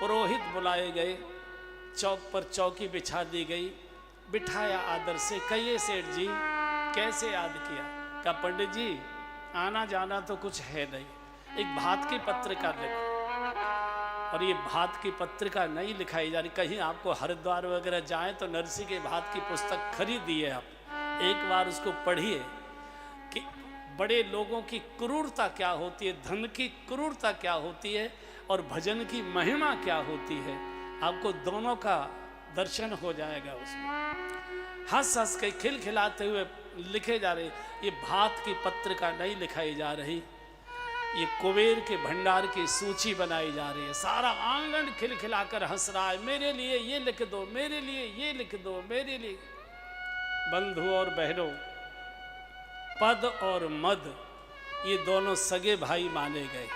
पुरोहित बुलाए गए, चौक पर चौकी बिछा दी गई, बिठाया आदर से। कहिए सेठ जी कैसे याद किया? कहा पंडित जी आना जाना तो कुछ है नहीं, एक भात की पत्रिका लिखो। और ये भात की पत्रिका नहीं लिखाई जा रही, कहीं आपको हरिद्वार वगैरह जाएं तो नरसी के भात की पुस्तक खरीदिए, आप एक बार उसको पढ़िए कि बड़े लोगों की क्रूरता क्या होती है, धन की क्रूरता क्या होती है और भजन की महिमा क्या होती है। आपको दोनों का दर्शन हो जाएगा उसमें। हंस हंस के खिलखिलाते हुए लिखे जा रहे, ये भात की पत्रिका नहीं लिखाई जा रही, ये कुबेर के भंडार की सूची बनाई जा रही है। सारा आंगन खिलखिलाकर हंस रहा है, मेरे लिए ये लिख दो, मेरे लिए ये लिख दो, मेरे लिए। बंधु और बहनों, पद और मद ये दोनों सगे भाई माने गए,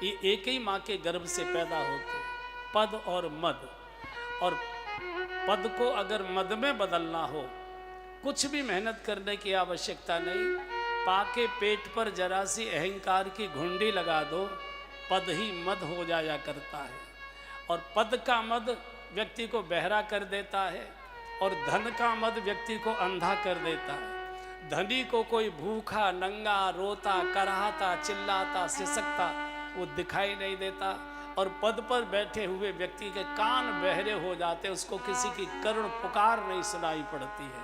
ये एक ही माँ के गर्भ से पैदा होते, पद और मद। और पद को अगर मद में बदलना हो, कुछ भी मेहनत करने की आवश्यकता नहीं, पाके पेट पर जरा सी अहंकार की घुंडी लगा दो, पद ही मद हो जाया करता है। और पद का मद व्यक्ति को बहरा कर देता है और धन का मद व्यक्ति को अंधा कर देता है। धनी को कोई भूखा नंगा रोता कराहता चिल्लाता सिसकता वो दिखाई नहीं देता, और पद पर बैठे हुए व्यक्ति के कान बहरे हो जाते, उसको किसी की करुण पुकार नहीं सुनाई पड़ती है।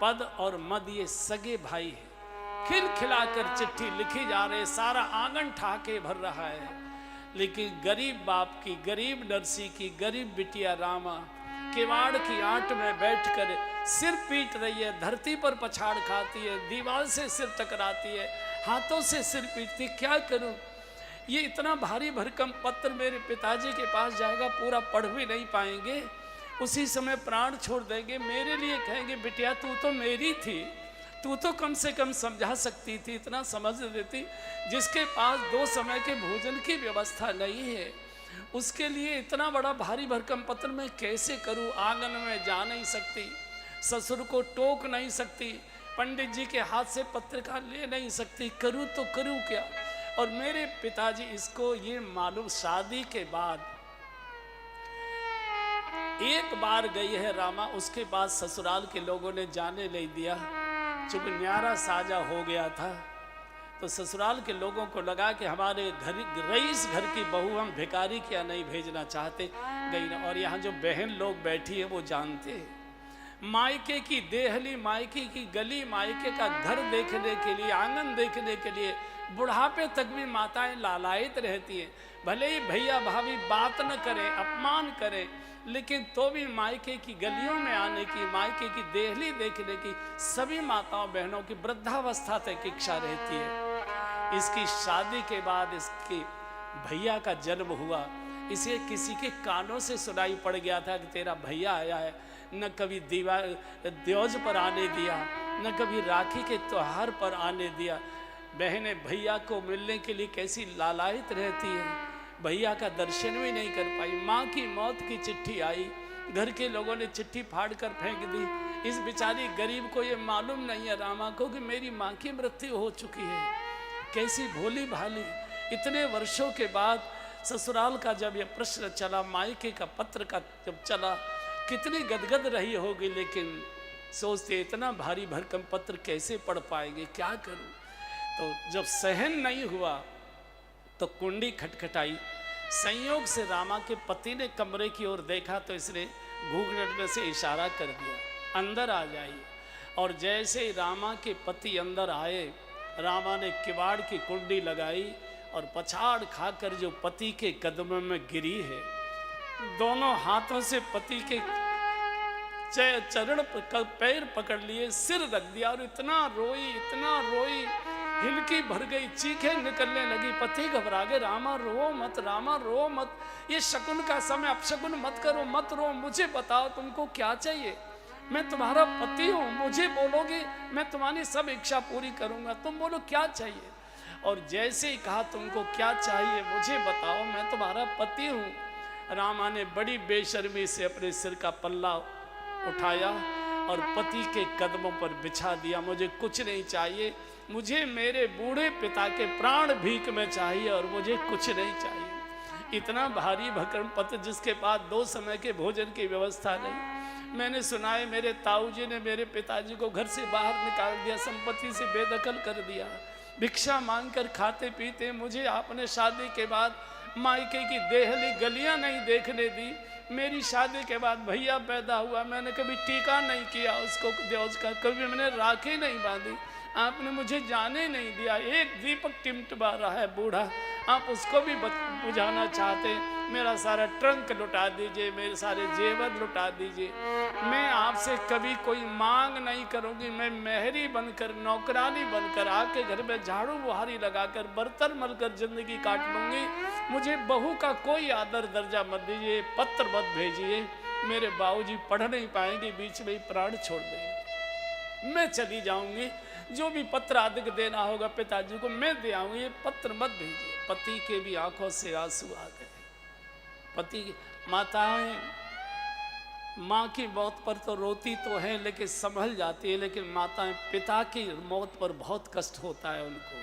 पद और मद ये सगे भाई है। खिलखिलाकर चिट्ठी लिखी जा रही, सारा आंगन ठाके भर रहा है, लेकिन गरीब बाप की, गरीब नरसी की, गरीब बिटिया रामा किवाड़ की आंट में बैठकर सिर पीट रही है, धरती पर पछाड़ खाती है, दीवार से सिर टकराती है, हाथों से सिर पीटती। क्या करूं? ये इतना भारी भरकम पत्र मेरे पिताजी के पास जाएगा, पूरा पढ़ भी नहीं पाएंगे, उसी समय प्राण छोड़ देंगे। मेरे लिए कहेंगे बिटिया तू तो मेरी थी, तू तो कम से कम समझा सकती थी, इतना समझ देती। जिसके पास 2 समय के भोजन की व्यवस्था नहीं है, उसके लिए इतना बड़ा भारी भरकम पत्र मैं कैसे करूं? आंगन में जा नहीं सकती, ससुर को टोक नहीं सकती, पंडित जी के हाथ से पत्रिका ले नहीं सकती, करूं तो करूं क्या? और मेरे पिताजी इसको ये मालूम, शादी के बाद एक बार गई है रामा, उसके बाद ससुराल के लोगों ने जाने नहीं दिया। चूंकि न्यारा साजा हो गया था तो ससुराल के लोगों को लगा कि हमारे घर रईस घर की बहू हम भिखारी क्या नहीं भेजना चाहते, गई ना। और यहाँ जो बहन लोग बैठी है वो जानते हैं, मायके की देहली, मायके की गली, मायके का घर देखने के लिए, आंगन देखने के लिए बुढ़ापे तक भी माताएं लालायित रहती हैं। भले ही भैया भाभी बात न करें, अपमान करें, लेकिन तो भी मायके की गलियों में आने की, मायके की देहली देखने की सभी माताओं बहनों की वृद्धावस्था तक इच्छा रहती है। इसकी शादी के बाद इसके भैया का जन्म हुआ, इसे किसी के कानों से सुनाई पड़ गया था कि तेरा भैया आया है। न कभी द्योज पर आने दिया, न कभी राखी के त्योहार पर आने दिया। बहनें भैया को मिलने के लिए कैसी लालायित रहती है, भैया का दर्शन भी नहीं कर पाई। माँ की मौत की चिट्ठी आई, घर के लोगों ने चिट्ठी फाड़ कर फेंक दी। इस बेचारी गरीब को ये मालूम नहीं है रामा को कि मेरी माँ की मृत्यु हो चुकी है। कैसी भोली भाली, इतने वर्षों के बाद ससुराल का जब ये प्रश्न चला, मायके का पत्र का जब चला, कितनी गदगद रही होगी। लेकिन सोचते इतना भारी भरकम पत्र कैसे पढ़ पाएंगे, क्या करूं? तो जब सहन नहीं हुआ तो कुंडी खटखटाई। संयोग से रामा के पति ने कमरे की ओर देखा तो इसने घूंघट से इशारा कर दिया, अंदर आ जाइए। और जैसे ही रामा के पति अंदर आए, रामा ने किवाड़ की कुंडी लगाई और पछाड़ खाकर जो पति के कदमों में गिरी है, दोनों हाथों से पति के चरण पैर पकड़ लिए, सिर रख दिया और इतना रोई, हिलकी भर गई, चीखें निकलने लगी। पति घबरा गए, रामा रो मत, रामा रो मत, ये शकुन का समय, अपशकुन मत करो, मत रो, मुझे बताओ तुमको क्या चाहिए, मैं तुम्हारा पति हूँ, मुझे बोलोगे मैं तुम्हारी सब इच्छा पूरी करूँगा, तुम बोलो क्या चाहिए। और जैसे ही कहा तुमको क्या चाहिए मुझे बताओ, मैं तुम्हारा पति हूँ, रामा ने बड़ी बेशर्मी से अपने सिर का पल्ला उठाया और पति के कदमों पर बिछा दिया। मुझे कुछ नहीं चाहिए, मुझे मेरे बूढ़े पिता के प्राण भीख में चाहिए और मुझे कुछ नहीं चाहिए। इतना भारी भरकम पत्र जिसके बाद 2 समय के भोजन की व्यवस्था नहीं। मैंने सुना है मेरे ताऊ जी ने मेरे पिताजी को घर से बाहर निकाल दिया, संपत्ति से बेदखल कर दिया, भिक्षा मांगकर खाते पीते। मुझे आपने शादी के बाद मायके की देहली गलियां नहीं देखने दी। मेरी शादी के बाद भैया पैदा हुआ, मैंने कभी टीका नहीं किया उसको देवज का, कभी मैंने राखी नहीं बांधी, आपने मुझे जाने नहीं दिया। एक दीपक टिमटिमा रहा है बूढ़ा, आप उसको भी बुझाना चाहते। मेरा सारा ट्रंक लुटा दीजिए, मेरे सारे जेवर लुटा दीजिए। मैं आपसे कभी कोई मांग नहीं करूंगी। मैं मेहरी बनकर, नौकरानी बनकर आके घर में झाड़ू बुहारी लगाकर, बर्तन मलकर जिंदगी काट लूंगी। मुझे बहू का कोई आदर दर्जा मत दीजिए, पत्र मत भेजिए। मेरे बाबूजी पढ़ नहीं पाएंगे, बीच में ही प्राण छोड़ देंगे। मैं चली जाऊंगी, जो भी पत्र आदि देना होगा पिताजी को मैं दे आऊंगी, ये पत्र मत भेजिए। पति के भी आंखों से आंसू आ गए। पति की माताएं, माँ की मौत पर तो रोती तो है लेकिन संभल जाती है, लेकिन माताएं पिता की मौत पर बहुत कष्ट होता है उनको।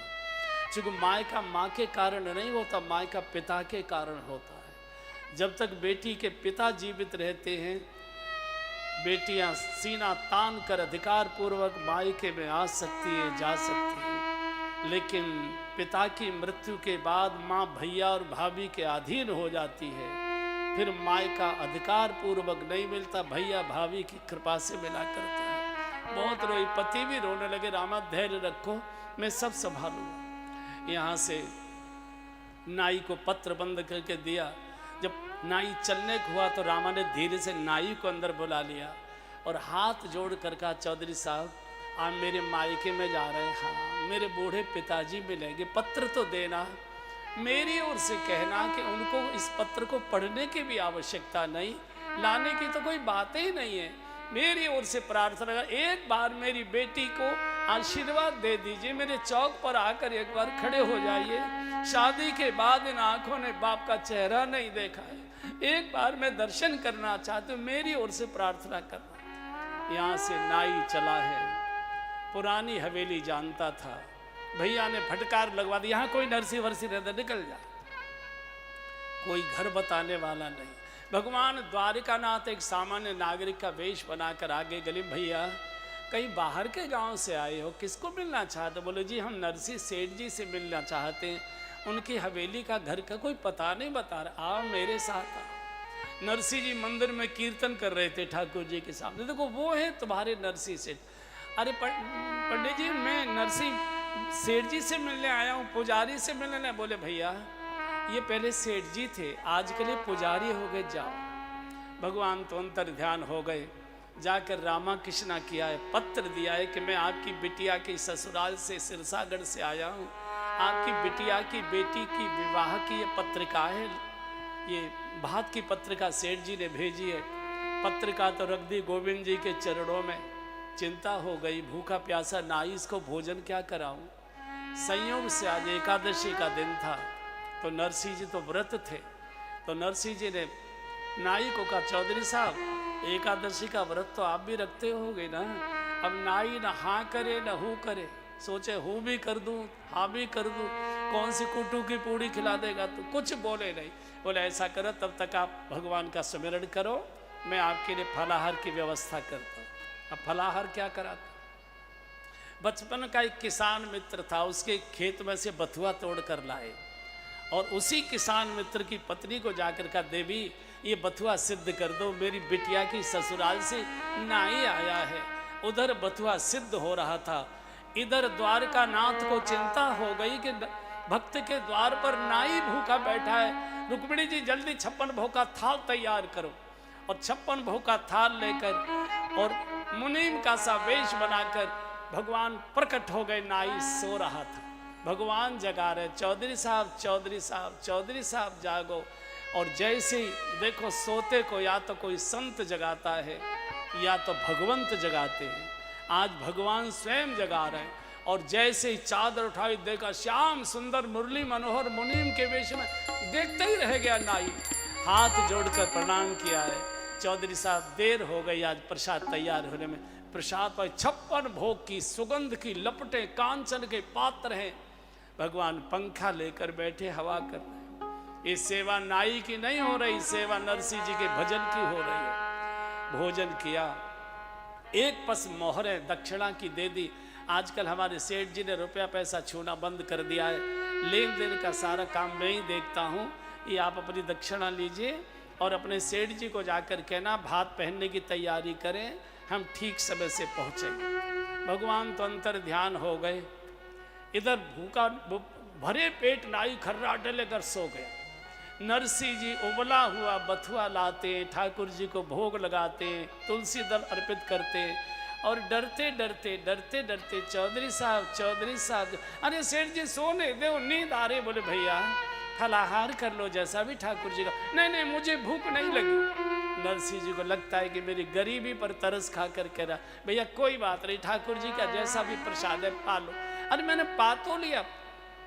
क्योंकि माँ का माँ के कारण नहीं होता, माँ का पिता के कारण होता है। जब तक बेटी के पिता जीवित रहते हैं, बेटियां सीना तान कर अधिकार पूर्वक मायके में आ सकती है, जा सकती है। लेकिन पिता की मृत्यु के बाद माँ भैया और भाभी के अधीन हो जाती है, फिर मायका अधिकार पूर्वक नहीं मिलता, भैया भाभी की कृपा से मिला करता है। बहुत रोई, पति भी रोने लगे, रामा धैर्य रखो, मैं सब संभालूंगा। यहाँ से नाई को पत्र बंद करके दिया। जब नाई चलने को हुआ तो रामा ने धीरे से नाई को अंदर बुला लिया और हाथ जोड़ कर कहा, चौधरी साहब आप मेरे मायके में जा रहे हैं, हाँ मेरे बूढ़े पिताजी मिलेंगे, पत्र तो देना। मेरी ओर से कहना कि उनको इस पत्र को पढ़ने की भी आवश्यकता नहीं, लाने की तो कोई बात ही नहीं है। मेरी ओर से प्रार्थना, एक बार मेरी बेटी को आशीर्वाद दे दीजिए, मेरे चौक पर आकर एक बार खड़े हो जाइए। शादी के बाद इन आंखों ने बाप का चेहरा नहीं देखा है, एक बार मैं दर्शन करना चाहती हूँ, मेरी ओर से प्रार्थना करना। यहाँ से नाई चला है, पुरानी हवेली जानता था, भैया ने फटकार लगवा दी, यहाँ कोई नरसी वरसी रहता, निकल जा। कोई घर बताने वाला नहीं। भगवान द्वारिकानाथ एक सामान्य नागरिक का वेश बनाकर आगे गली, भैया कहीं बाहर के गांव से आए हो, किसको मिलना चाहते? बोले जी हम नरसी सेठ जी से मिलना चाहते हैं, उनकी हवेली का घर का कोई पता नहीं बता रहा, आओ मेरे साथ आओ। नरसी जी मंदिर में कीर्तन कर रहे थे ठाकुर जी के सामने, देखो वो है तुम्हारे नरसी सेठ। अरे पंडित जी मैं नरसी सेठ जी से मिलने आया हूँ, पुजारी से मिलने नहीं। बोले भैया ये पहले सेठ जी थे, आजकल ये पुजारी हो गए, जाओ। भगवान तो अंतर ध्यान हो गए, जाकर रामा कृष्णा किया है, पत्र दिया है कि मैं आपकी बिटिया के ससुराल से सिरसागढ़ से आया हूँ, आपकी बिटिया की बेटी की विवाह की ये पत्रिका है, ये भात की पत्रिका सेठ जी ने भेजी है। पत्रिका तो रख दी गोविंद जी के चरणों में। चिंता हो गई, भूखा प्यासा नाई, इसको भोजन क्या कराऊं। संयोग से आज एकादशी का दिन था, तो नरसी जी तो व्रत थे, तो नरसी जी ने नाई को कहा, चौधरी साहब एकादशी का व्रत तो आप भी रखते होगे ना। अब नाई न हाँ करे न हूँ करे, सोचे हूँ भी कर दूँ हाँ भी कर दूँ, कौन सी कुटू की पूड़ी खिला देगा, तो कुछ बोले नहीं। बोले ऐसा करो, तब तक आप भगवान का स्मरण करो, मैं आपके लिए फलाहार की व्यवस्था करता हूँ। अब फलाहार क्या कराता? बचपन का एक किसान मित्र था, उसके खेत में से बथुआ तोड़ कर लाए और उसी किसान मित्र की पत्नी को जाकर कहा, देवी ये बथुआ सिद्ध कर दो, मेरी बिटिया की ससुराल से नाई आया है। उधर बथुआ सिद्ध हो रहा था, इधर द्वारका नाथ को चिंता हो गई कि भक्त के द्वार पर नाई भूखा बैठा है। रुक्मिणी जी जल्दी 56 भोग का थाल तैयार करो, और 56 भोग का थाल लेकर और मुनीम का सा वेश बनाकर भगवान प्रकट हो गए। नाई सो रहा था, भगवान जगा रहे, चौधरी साहब चौधरी साहब चौधरी साहब जागो। और जैसे ही देखो, सोते को या तो कोई संत जगाता है या तो भगवंत जगाते हैं। आज भगवान स्वयं जगा रहे हैं। और जैसे ही चादर उठाई, देखा श्याम सुंदर मुरली मनोहर मुनीम के वेश में, देखते ही रह गया नाई। हाथ जोड़कर प्रणाम किया है, चौधरी साहब देर हो गई, आज प्रसाद तैयार होने में। प्रसाद पर 56 भोग की सुगंध की लपटें, कांचन के पात्र हैं। भगवान पंखा लेकर बैठे, हवा कर रहे हैं। ये सेवा नाई की नहीं हो रही, सेवा नरसिंह जी के भजन की हो रही है। भोजन किया, एक पस मोहरें दक्षिणा की दे दी। आजकल हमारे सेठ जी ने रुपया पैसा छूना बंद कर दिया है, लेन देन का सारा काम मैं ही देखता हूँ। ये आप अपनी दक्षिणा लीजिए और अपने सेठ जी को जाकर कहना भात पहनने की तैयारी करें, हम ठीक समय से पहुँचेंगे। भगवान तो अंतर ध्यान हो गए। इधर भूखा भरे पेट नाई खर्राटे लेकर सो गया। नरसिंह जी उबला हुआ बथुआ लाते, ठाकुर जी को भोग लगाते, तुलसी दल अर्पित करते और डरते डरते डरते डरते चौधरी साहब, अरे सेठ जी सोने दो, नींद आ रही। बोले भैया फलाहार कर लो, जैसा भी ठाकुर जी का। नहीं मुझे भूख नहीं लगी। नरसिंह जी को लगता है कि मेरी गरीबी पर तरस खा कर कह रहा, भैया कोई बात नहीं, ठाकुर जी का जैसा भी प्रसाद है पा लो। अरे मैंने पा तो लिया।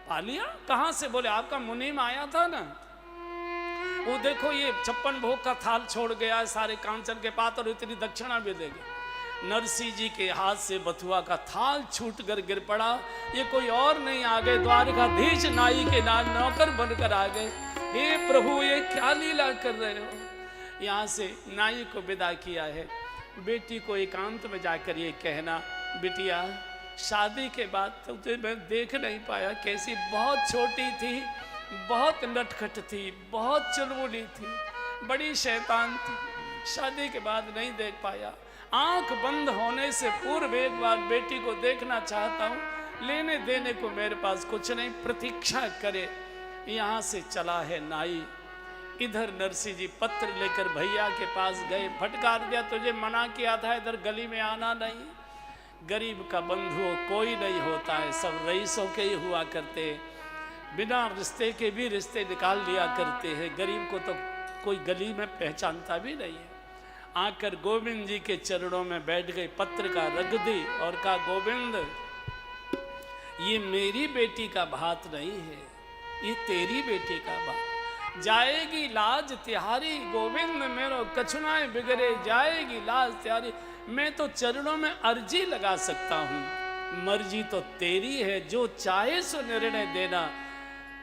पा लिया कहाँ से? बोले आपका मुनीम आया था ना, वो देखो ये 56 भोग का थाल छोड़ गया, सारे कांचन के पात्र और इतनी दक्षिणा भी देंगे। नरसिंह जी के हाथ से बथुआ का थाल छूट कर गिर पड़ा। ये कोई और नहीं, आ गए द्वारकाधीश नाई के नौकर बनकर आ गए। हे प्रभु ये क्या लीला कर रहे हो। यहाँ से नाई को विदा किया है। बेटी को एकांत में जाकर ये कहना, बिटिया शादी के बाद तो तुझे मैं देख नहीं पाया, कैसी बहुत छोटी थी, बहुत नटखट थी, बहुत चुलबुली थी, बड़ी शैतान थी। शादी के बाद नहीं देख पाया। आंख बंद होने से पूर्व एक बार बेटी को देखना चाहता हूँ। लेने देने को मेरे पास कुछ नहीं, प्रतीक्षा करे। यहाँ से चला है नाई। इधर नरसिंह जी पत्र लेकर भैया के पास गए, फटकार दिया, तुझे मना किया था इधर गली में आना नहीं। गरीब का बंधु कोई नहीं होता है, सब रईसों के ही हुआ करते हैं। बिना रिश्ते के भी रिश्ते निकाल लिया करते हैं। गरीब को तो कोई गली में पहचानता भी नहीं है। आकर गोविंद जी के चरणों में बैठ गई, पत्र का रख दी और कहा, गोविंद ये मेरी बेटी का भात नहीं है, ये तेरी बेटी का भात। जाएगी लाज तिहारी गोविंद मेरो कछुनाएं बिगड़े, जाएगी लाज तिहारी। मैं तो चरणों में अर्जी लगा सकता हूँ, मर्जी तो तेरी है, जो चाहे सो निर्णय देना।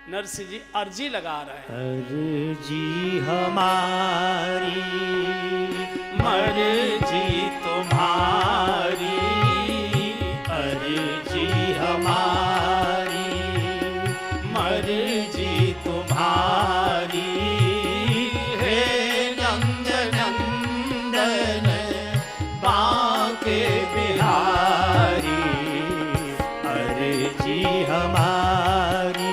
नरसिंह जी अर्जी लगा रहे हैं। अर्जी हमारी मर्जी तुम्हारी, अर्जी हमारी मर्जी तुम्हारी। हे नंद नंदन बांके बिहारी, अर्जी हमारी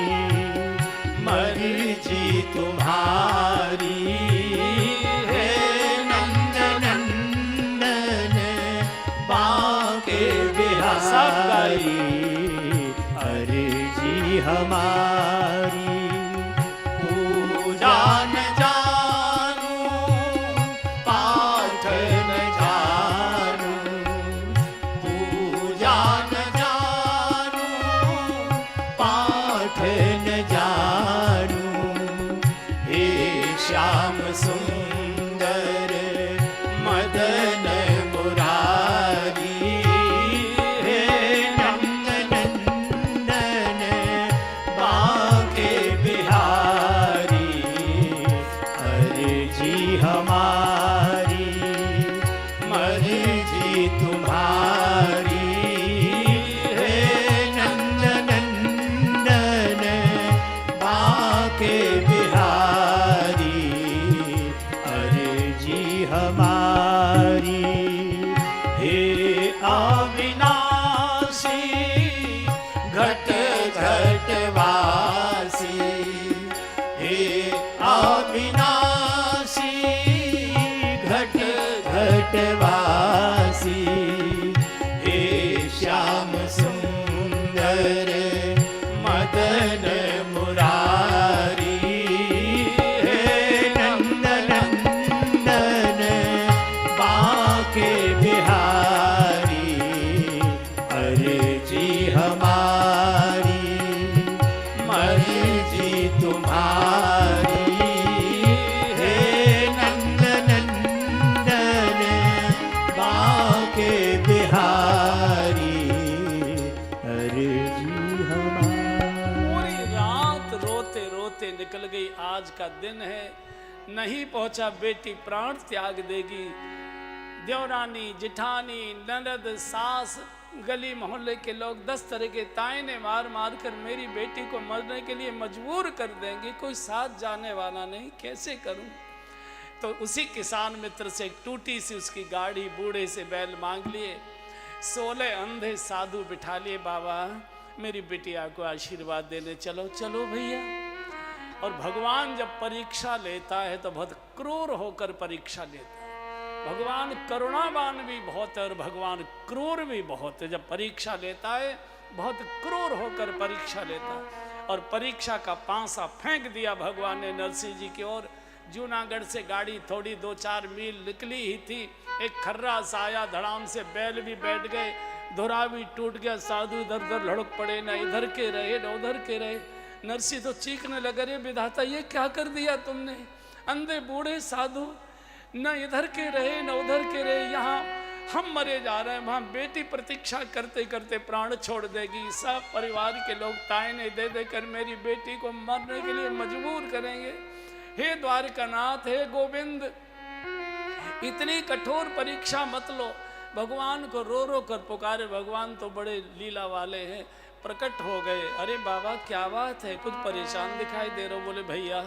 मर्जी तुम्हारी। हे नंद नंदन बांके बिहारी, अर्जी हमारी। पूजा न जानू पाठ न जानू, पूजा न जानू पाठ न जानू। हे श्याम सुंदर मदन मुरारी, हे नंद नंदन बांके बिहारी, अर्जी हमारी मर्जी तुम्हारी। हे नंद नंदन बांके बिहारी, अर्जी हमारी। हे अविनाशी घट घट वासी, हे अविनाशी घट घट वासी। हे श्याम सुंदर मदन मुरारी, हे नंद नंदन बांके बिहारी, अर्जी हमारी मर्जी तुम्हारी। हे नंद नंदन बांके बिहारी, अर्जी आज का दिन है, नहीं पहुंचा बेटी प्राण त्याग देगी। देवरानी, जिठानी, ननद, सास, गली मोहल्ले के लोग 10 तरह के तायने मार मार कर मेरी बेटी को मरने के लिए मजबूर कर देंगे, कोई साथ जाने वाला नहीं, कैसे करूं? तो उसी किसान मित्र से एक टूटी सी उसकी गाड़ी, बूढ़े से बैल मांग लिए, 16 अंधे साधु बिठा लिए, बाबा मेरी बिटिया को आशीर्वाद देने चलो। चलो भैया। और भगवान जब परीक्षा लेता है तो बहुत क्रूर होकर परीक्षा लेता है। भगवान करुणावान भी बहुत है और भगवान क्रूर भी बहुत है। जब परीक्षा लेता है बहुत क्रूर होकर परीक्षा लेता है। और परीक्षा का पांसा फेंक दिया भगवान ने नरसिंह जी की ओर। जूनागढ़ से गाड़ी थोड़ी 2-4 मील निकली ही थी, एक खर्रा सा आया, धड़ाम से बैल भी बैठ गए, धुरा भी टूट गया, साधु इधर उधर लड़क पड़े, ना इधर के रहे ना उधर के रहे। नरसिंह तो चीखने लगे, रे विधाता ये क्या कर दिया तुमने? अंधे बूढ़े साधु न इधर के रहे न उधर के रहे, यहाँ हम मरे जा रहे हैं, वहाँ बेटी प्रतीक्षा करते करते प्राण छोड़ देगी। सब परिवार के लोग तायने दे देकर मेरी बेटी को मरने के लिए मजबूर करेंगे। हे द्वारकानाथ, हे गोविंद, इतनी कठोर परीक्षा मत लो। भगवान को रो रो कर पुकारे। भगवान तो बड़े लीला वाले हैं, प्रकट हो गए। अरे बाबा क्या बात है, कुछ परेशान दिखाई दे रहे हो? बोले भैया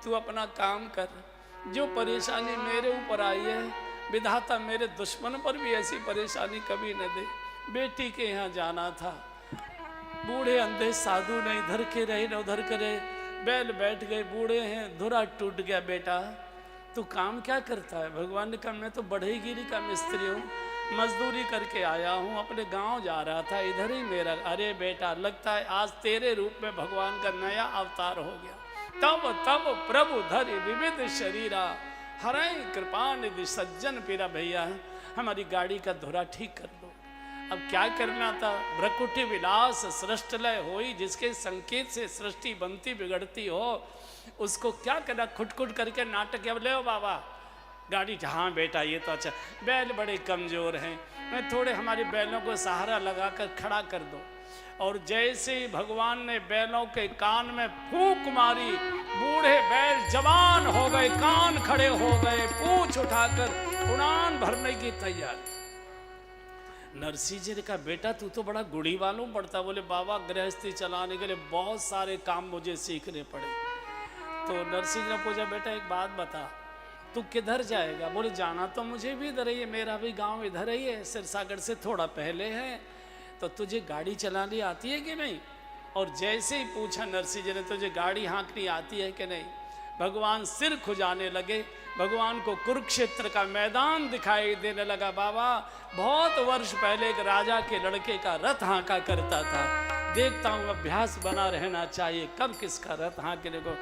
तू अपना काम कर, जो परेशानी मेरे ऊपर आई है विधाता मेरे दुश्मन पर भी ऐसी परेशानी कभी न दे। बेटी के यहाँ जाना था, बूढ़े अंधे साधु न इधर के रहे न उधर के रहे, बैल बैठ गए, बूढ़े हैं, धुरा टूट गया। बेटा तू काम क्या करता है? भगवान ने कहा मैं तो बढ़ईगिरी का मिस्त्री हूँ, मजदूरी करके आया हूँ, अपने गांव जा रहा था, इधर ही मेरा। अरे बेटा लगता है आज तेरे रूप में भगवान का नया अवतार हो गया। तब तब प्रभु धरि विविध शरीरा, हरय कृपा निधि सज्जन पीरा। भैया हमारी गाड़ी का धुरा ठीक कर दो। अब क्या करना था? भ्रकुटी विलास सृष्ट लय होई, जिसके संकेत से सृष्टि बनती बिगड़ती हो उसको क्या करना? खुटखुट करके नाटक। अब ले बाबा गाड़ी। हाँ बेटा ये तो अच्छा, बैल बड़े कमजोर हैं, मैं थोड़े हमारे बैलों को सहारा लगाकर खड़ा कर दो। और जैसे ही भगवान ने बैलों के कान में फूंक मारी, बूढ़े बैल जवान हो गए, कान खड़े हो गए, पूंछ उठाकर उड़ान भरने की तैयारी। नरसिंह जी ने कहा बेटा तू तो बड़ा गुड़ी वालों पड़ता। बोले बाबा गृहस्थी चलाने के लिए बहुत सारे काम मुझे सीखने पड़े। तो नरसिंह जी ने पूछा बेटा एक बात बता, तू किधर जाएगा? बोले जाना तो मुझे भी इधर ही है, मेरा भी गांव इधर ही है, सिरसागर से थोड़ा पहले है। तो तुझे गाड़ी चलानी आती है कि नहीं? और जैसे ही पूछा नरसिंह जी ने तुझे गाड़ी हाँकनी आती है कि नहीं, भगवान सिर खुजाने लगे। भगवान को कुरुक्षेत्र का मैदान दिखाई देने लगा। बाबा बहुत वर्ष पहले एक राजा के लड़के का रथ हाँका करता था, देखता हूँ अभ्यास बना रहना चाहिए कब किसका रथ हाँकने को।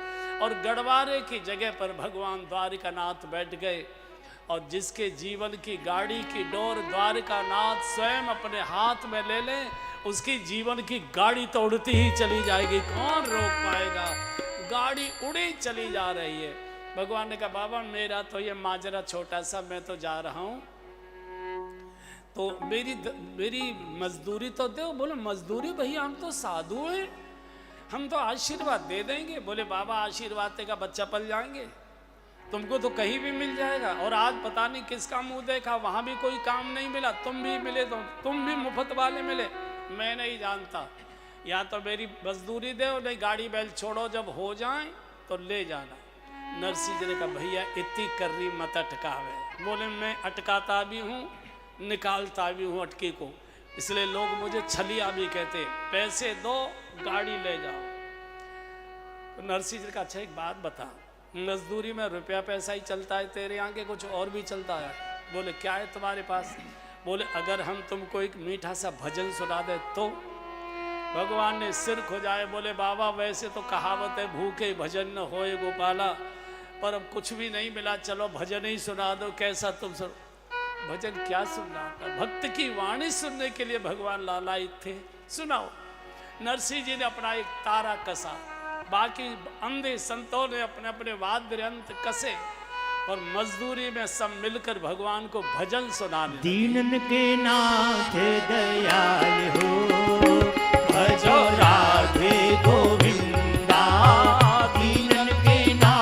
और गढ़वारे की जगह पर भगवान द्वारिकानाथ बैठ गए। और जिसके जीवन की गाड़ी की डोर द्वारिकानाथ स्वयं अपने हाथ में ले ले, उसकी जीवन की गाड़ी तो उड़ती ही चली जाएगी, कौन रोक पाएगा? गाड़ी उड़ी चली जा रही है। भगवान ने कहा बाबा मेरा तो ये माजरा छोटा सा, मैं तो जा रहा हूँ, तो मेरी मजदूरी तो दो। बोले मजदूरी? भैया हम तो साधु हैं, हम तो आशीर्वाद दे देंगे। बोले बाबा आशीर्वाद देगा बच्चा पल जाएंगे, तुमको तो कहीं भी मिल जाएगा। और आज पता नहीं किसका मुंह देखा, वहां भी कोई काम नहीं मिला, तुम भी मिले तो तुम भी मुफ्त वाले मिले, मैं नहीं जानता। या तो मेरी मजदूरी दे, नहीं गाड़ी बैल छोड़ो, जब हो जाए तो ले जाना। नरसिंह जी ने कहा भैया इतनी कर्री मत अटकावे। बोले मैं अटकाता भी हूँ, निकालता भी हूँ अटकी को, इसलिए लोग मुझे छलिया भी कहते। पैसे दो गाड़ी ले जाओ। तो नरसिंह जी ने कहा अच्छा एक बात बता, मजदूरी में रुपया पैसा ही चलता है, तेरे यहाँ के कुछ और भी चलता है? बोले क्या है तुम्हारे पास? बोले अगर हम तुमको एक मीठा सा भजन सुना दे तो? भगवान ने सिर खुजाए। बोले बाबा वैसे तो कहावत है भूखे भजन न होए गोपाला, पर अब कुछ भी नहीं मिला, चलो भजन ही सुना दो। कैसा तुम सुन? भजन क्या सुनना था? भक्त की वाणी सुनने के लिए भगवान लालायित थे, सुनाओ। नरसिंह जी ने अपना एक तारा कसा, बाकी अंधे संतों ने अपने अपने वाद्य यंत्र कसे, और मजदूरी में सब मिलकर भगवान को भजन सुनाने। दीनन के नाथ दयाल हो, भजो राधे गोविंदा। दीनन के नाथ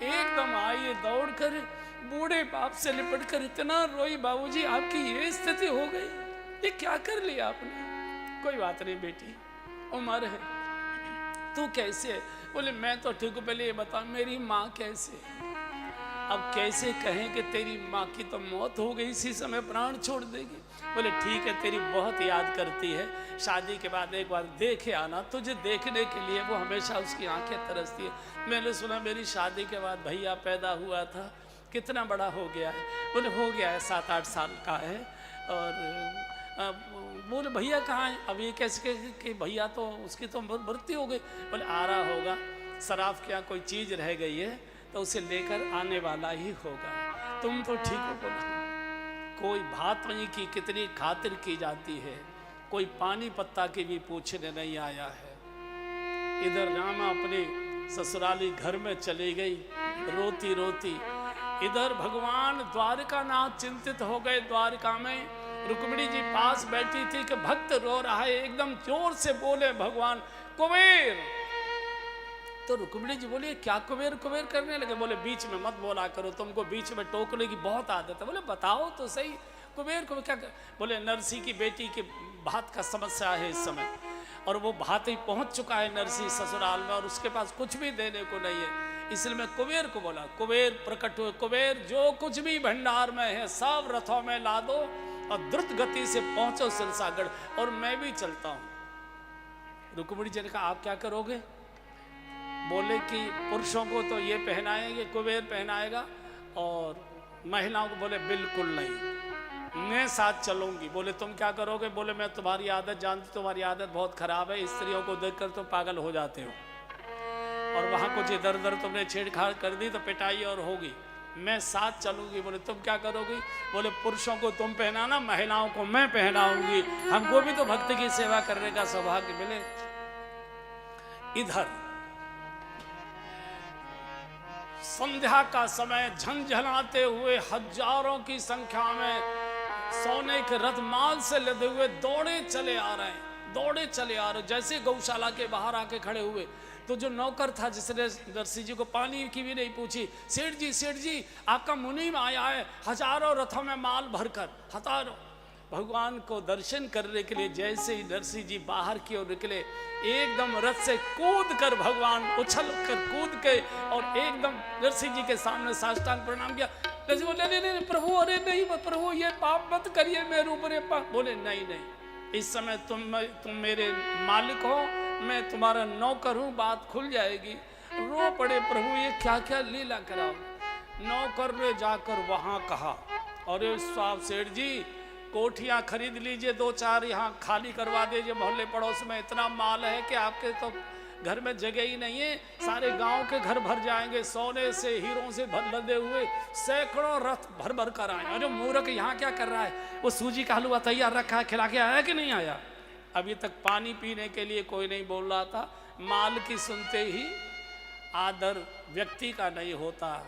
एकदम आई दौड़कर बूढ़े बाप से लिपट कर इतना रोई, बाबूजी आपकी ये स्थिति हो गई, ये क्या कर लिया आपने? कोई बात नहीं बेटी, उम्र है, तू कैसे है? बोले मैं तो ठीक हूँ, पहले ये बता मेरी माँ कैसे है? अब कैसे कहें कि तेरी माँ की तो मौत हो गई, इसी समय प्राण छोड़ देगी। बोले ठीक है, तेरी बहुत याद करती है, शादी के बाद एक बार देखे आना, तुझे देखने के लिए वो हमेशा उसकी आंखें तरसती है। मैंने सुना मेरी शादी के बाद भैया पैदा हुआ था, कितना बड़ा हो गया है? बोले हो गया है 7-8 साल का है। और बोले भैया कहाँ है? अब ये कैसे कि भैया तो उसकी तो मृत्यु हो गई। बोले आ रहा होगा, शराब क्या कोई चीज़ रह गई है तो उसे लेकर आने वाला ही होगा। तुम तो ठीक हो। बोला कोई भात वहीं की कितनी खातिर की जाती है, कोई पानी पत्ता की भी पूछने नहीं आया है। इधर रामा अपने ससुराली घर में चली गई रोती रोती। इधर भगवान द्वारकानाथ चिंतित हो गए। द्वारका में रुक्मिणी जी पास बैठी थी कि भक्त रो रहा है, एकदम जोर से बोले भगवान कुबेर। तो रुक्मिणी जी बोली क्या कुबेर कुबेर करने लगे? बोले बीच में मत बोला करो, तुमको बीच में टोकने की बहुत आदत है। बोले बताओ तो सही, कुबेर कुबेर क्या? बोले नरसी की बेटी की भात का समस्या है इस समय, और वो भात ही पहुंच चुका है नरसी ससुराल में, और उसके पास कुछ भी देने को नहीं है। इसलिए मैं कुबेर को बोला। कुबेर प्रकट हुए। कुबेर जो कुछ भी भंडार में है सब रथों में ला दो और द्रुत गति से पहुंचो सिरसागढ़, और मैं भी चलता हूं। रुक्मिणी जी ने कहा आप क्या करोगे? बोले कि पुरुषों को तो ये पहनाएंगे, कुबेर पहनाएगा, और महिलाओं को बोले बिल्कुल नहीं, मैं साथ चलूंगी। बोले तुम क्या करोगे? बोले मैं तुम्हारी आदत जानती, तुम्हारी आदत बहुत खराब है, स्त्रियों को देखकर तो पागल हो जाते हो, और वहां कुछ इधर उधर तुमने छेड़छाड़ कर दी तो पिटाई और होगी, मैं साथ चलूंगी। बोले तुम क्या करोगी? बोले पुरुषों को तुम पहनाना, महिलाओं को मैं पहनाऊंगी, हमको भी तो भक्त की सेवा करने का सौभाग्य मिले। इधर संध्या का समय झंझनाते हुए हजारों की संख्या में सोने के रथ माल से लदे हुए दौड़े चले आ रहे हैं, दौड़े चले आ रहे। जैसे गौशाला के बाहर आके खड़े हुए तो जो नौकर था जिसने नरसी जी को पानी की भी नहीं पूछी, सेठ जी आपका मुनीम आया है, हजारों रथों में माल भरकर। हजारों भगवान को दर्शन करने के लिए जैसे ही नरसी जी बाहर की ओर निकले, एकदम रथ से कूद कर भगवान उछल कर कूद के और एकदम नरसी जी के सामने साष्टांग प्रणाम किया। नरसी बोले नहीं प्रभु, अरे नहीं प्रभु, ये पाप मत करिए मेरे ऊपर ये पाप। बोले नहीं, इस समय तुम मेरे मालिक हो, मैं तुम्हारा नौकर हूँ, बात खुल जाएगी। रो पड़े प्रभु, ये क्या क्या लीला कराओ। नौकर ने जाकर वहां कहा अरे साहब सेठ जी, कोठियाँ खरीद लीजिए, 2-4 यहाँ खाली करवा दीजिए, मोहल्ले पड़ोस में इतना माल है कि आपके तो घर में जगह ही नहीं है, सारे गांव के घर भर जाएंगे, सोने से हीरों से भर लदे हुए सैकड़ों रथ भर भर कर आए। अरे मूर्ख यहाँ क्या कर रहा है? वो सूजी का हलवा तैयार रखा है, खिला के आया कि नहीं आया? अभी तक पानी पीने के लिए कोई नहीं बोल रहा था। माल की सुनते ही आदर व्यक्ति का नहीं होता,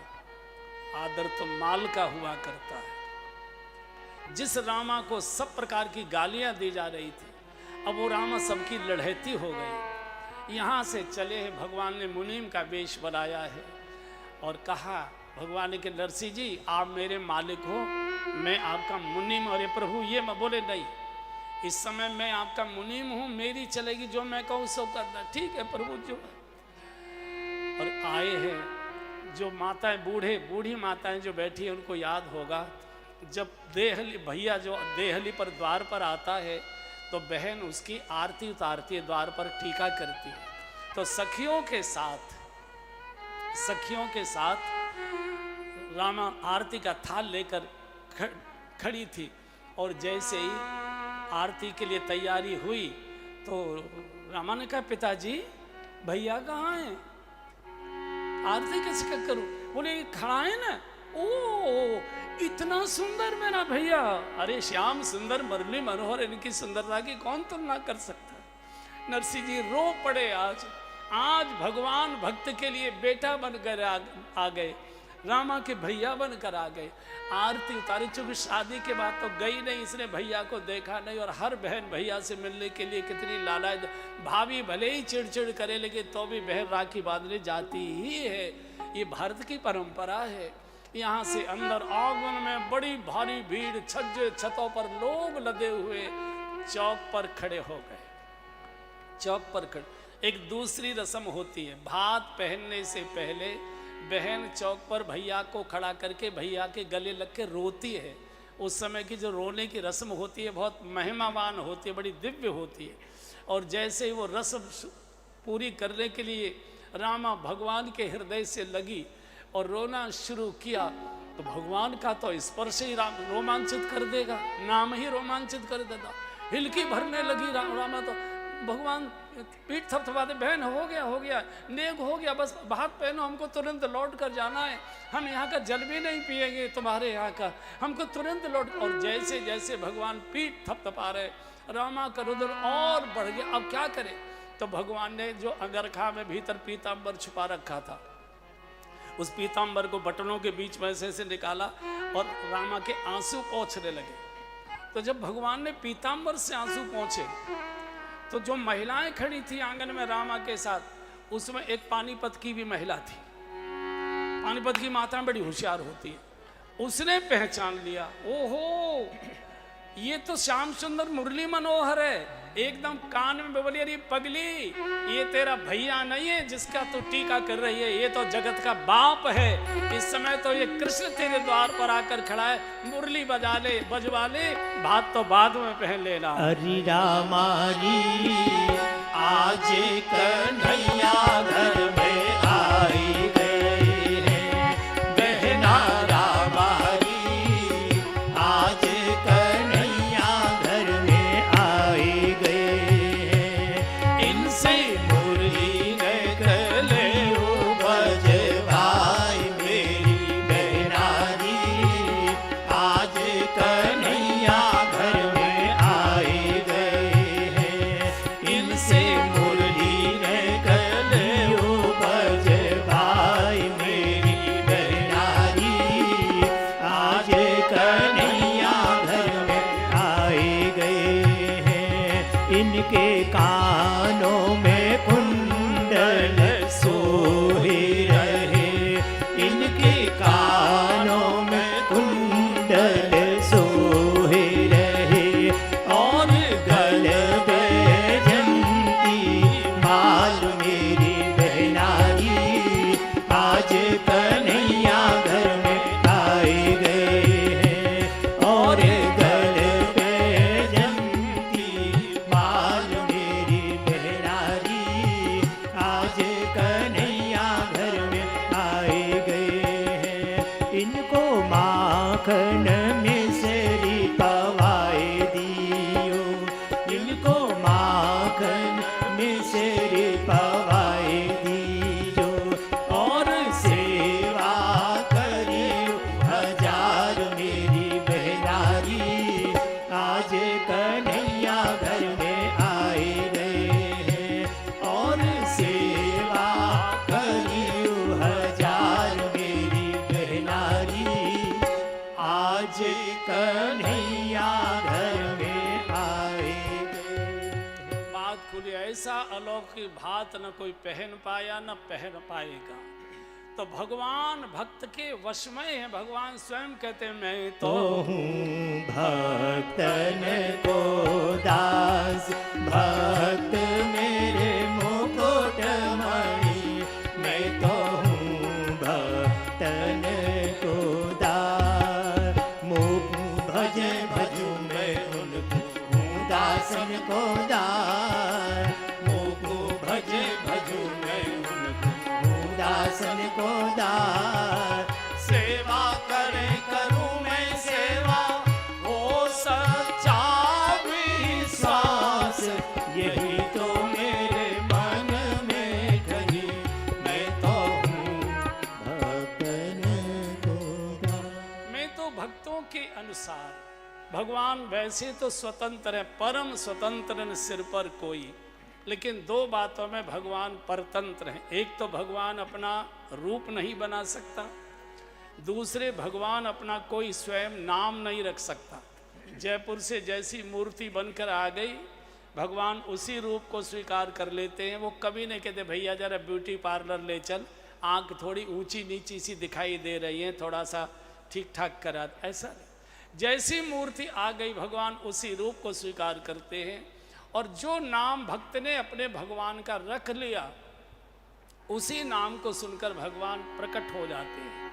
आदर तो माल का हुआ करता है। जिस रामा को सब प्रकार की गालियां दी जा रही थी, अब वो रामा सबकी लड़ैती हो गई। यहाँ से चले हैं, भगवान ने मुनीम का वेश बनाया है और कहा भगवान ने कि नरसी जी आप मेरे मालिक हो, मैं आपका मुनीम। अरे प्रभु ये मैं बोले नहीं, इस समय मैं आपका मुनीम हूँ, मेरी चलेगी, जो मैं कहूँ सो करना। ठीक है प्रभु जो। और आए हैं जो माताएं, बूढ़ी माताएं जो बैठी हैं, उनको याद होगा जब देहली भैया जो देहली पर द्वार पर आता है तो बहन उसकी आरती उतारती है, द्वार पर टीका करती है। तो सखियों के साथ रामा आरती का थाल लेकर खड़ी थी, और जैसे ही आरती के लिए तैयारी हुई तो रामा ने कहा पिताजी भैया कहाँ हैं, आरती कैसे करूं? बोले खड़ा है ना। ओ इतना सुंदर मेरा भैया, अरे श्याम सुंदर मुरली मनोहर, इनकी सुंदरता की कौन तुलना कर सकता। नरसी जी रो पड़े। आज भगवान भक्त के लिए बेटा बनकर आ गए। रामा के भैया बनकर आ गए, आरती उतारी। चूंकि शादी के बाद तो गई नहीं, इसने भैया को देखा नहीं। और हर बहन भैया से मिलने के लिए कितनी लालायत, भाभी भले ही चिड़चिड़ करे लेकिन तो भी बहन राखी बांधने जाती ही है। ये भारत की परंपरा है। यहाँ से अंदर आंगन में बड़ी भारी भीड़, छज्जे छतों पर लोग लदे हुए चौक पर खड़े हो गए। चौक पर खड़े, एक दूसरी रस्म होती है, भात पहनने से पहले बहन चौक पर भैया को खड़ा करके भैया के गले लग के रोती है। उस समय की जो रोने की रस्म होती है बहुत महिमावान होती है, बड़ी दिव्य होती है। और जैसे ही वो रस्म पूरी करने के लिए रामा भगवान के हृदय से लगी और रोना शुरू किया, तो भगवान का तो स्पर्श ही रोमांचित कर देगा, नाम ही रोमांचित कर देगा। हिलकी भरने लगी रामा, तो भगवान पीठ थपथपाते, बहन हो गया नेक हो गया, बस भात पहनो, हमको तुरंत लौट कर जाना है, हम यहाँ का जल भी नहीं पिएंगे तुम्हारे यहाँ का, हमको तुरंत लौट। और जैसे जैसे भगवान पीठ थपथपा रहे, रामा का रुदन और बढ़ गया। अब क्या करें, तो भगवान ने जो अंगरखा में भीतर पीताम्बर छुपा रखा था, उस पीताम्बर को बटनों के बीच में से निकाला और रामा के आंसू पोंछने लगे। तो जब भगवान ने पीताम्बर से आंसू पोंछे, तो जो महिलाएं खड़ी थी आंगन में रामा के साथ, उसमें एक पानीपत की भी महिला थी। पानीपत की माता बड़ी होशियार होती है, उसने पहचान लिया, ओहो ये तो श्याम सुंदर मुरली मनोहर है। एकदम कान में बोली, अरे पगली, ये तेरा भैया नहीं है जिसका तू टीका कर रही है, ये तो जगत का बाप है। इस समय तो ये कृष्ण तेरे द्वार पर आकर खड़ा है, मुरली बजवा ले, भात तो बाद में पहन लेना। अरे रामारी आज कन्हैया घर में आई गए हैं, बहना रामारी आज कन्हैया घर में आई गए हैं। इनसे मुरली गले बज भाई मेरी बहनारी आज कन्हैया घर में आई गए हैं। इनसे मुरली गले बज भाई मेरी बहनारी आज कन्हैया घर में आई गए हैं। इनके कानों में कुंडल सोहे रहे, इनके कानों में कुंडल सोहे रहे, और गल बैजंती माल मेरी बहनारी आज कन्हैया घर में आए गए हैं। और गल बैजंती माल मेरी बहनारी आज कन्हैया घर में आए गए हैं। इनको माखन मिसरी पवाए दियो, इनको माखन मिसरी पवाए दियो, और सेवा करियो हजार मेरी बहनारी आज कन्हैया घर में आए गए हैं। और सेवा करियो हजार मेरी बहनारी आज कन्हैया घर में आए गए। बात खुली, ऐसा अलौकिक भात न कोई पहन पाया न पहन पाएगा। तो भगवान भक्त के वश में है। भगवान स्वयं कहते हैं, मैं तो तो हूँ भक्तन को दास, भक्त मेरे मुकुट मणि, मैं तो हूँ भक्तन को दास। मुख भज भजू मैं उनको हूँ दासन को दास, मुख भज भजू मैं उनको हूँ दासन को दास। सेवा करे करूँ मैं सेवा, हो सच्चा विश्वास, यही तो मेरे मन में कही, मैं तो हूँ भक्तन को दास। मैं तो भक्तों के अनुसार। भगवान वैसे तो स्वतंत्र है, परम स्वतंत्र न सिर पर कोई, लेकिन दो बातों में भगवान परतंत्र हैं। एक तो भगवान अपना रूप नहीं बना सकता, दूसरे भगवान अपना कोई स्वयं नाम नहीं रख सकता। जयपुर से जैसी मूर्ति बनकर आ गई, भगवान उसी रूप को स्वीकार कर लेते हैं। वो कभी नहीं कहते भैया जरा ब्यूटी पार्लर ले चल, आंख थोड़ी ऊंची नीची सी दिखाई दे रही है, थोड़ा सा ठीक ठाक करा। ऐसा नहीं, जैसी मूर्ति आ गई भगवान उसी रूप को स्वीकार करते हैं। और जो नाम भक्त ने अपने भगवान का रख लिया, उसी नाम को सुनकर भगवान प्रकट हो जाते हैं।